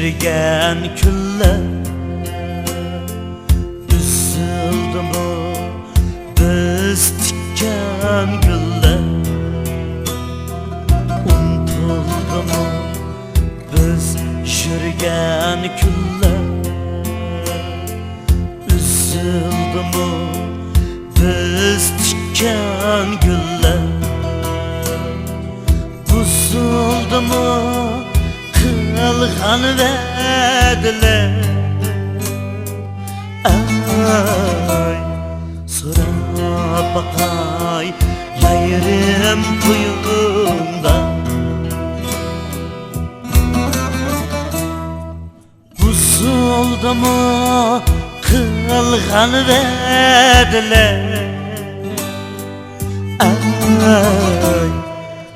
Düşürgen küller üzüldü mü biz tikkan güller? Unutuldu mu biz düşürgen küller? Üzüldü mü biz tikkan güller? Buzuldu mu kılgan verdiler? Ay, sorab bakay yayırım tuyunda. Buzuldu mu kılgan verdiler? Ay,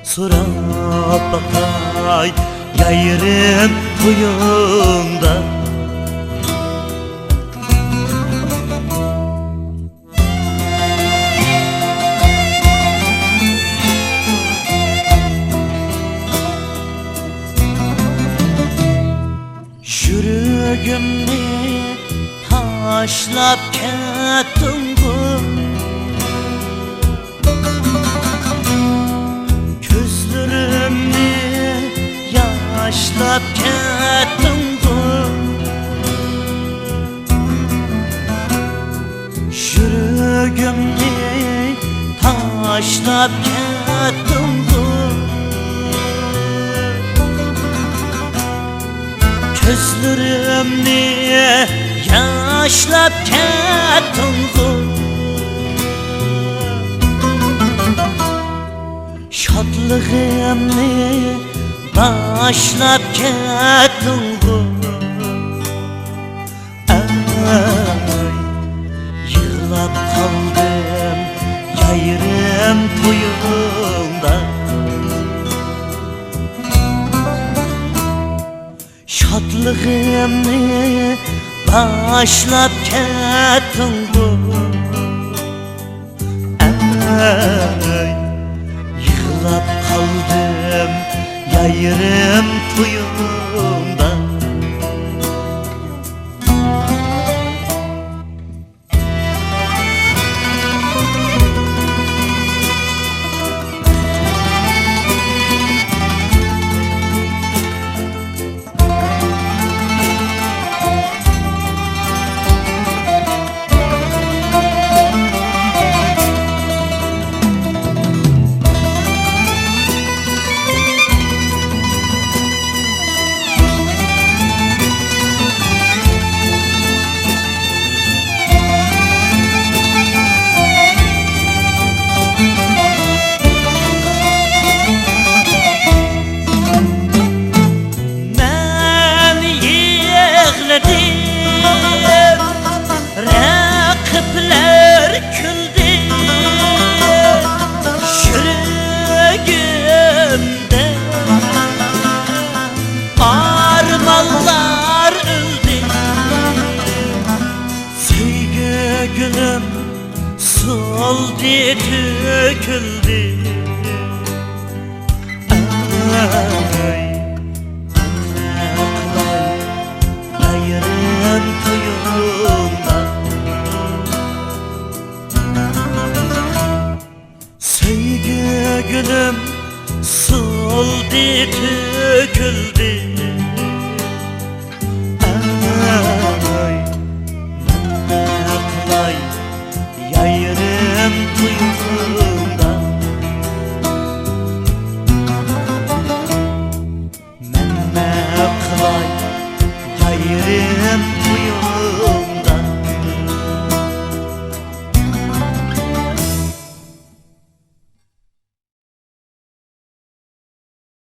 sorab bakay yayırım tuyunda. Yürügümni taşlap kettin bu, gözlerimni yaşlap kettin bu. Yürügümni taşlap kettin bu, gözlerimni yaşlap kettin bu. Şadlığımni başlap kettin bu. Ay, yığlap kaldım yayırım tuyunda. Şadlığımni başlap kettin bu. Ay, yığlap kaldım yayırım tuyunda. Rakipler küldü yüreğimde, armanlar öldü. Sevgi gülüm soldu döküldü. Ay, yayırım tuyunda. Sevgi gülüm soldu döküldü. Ay, yayırım tuyunda.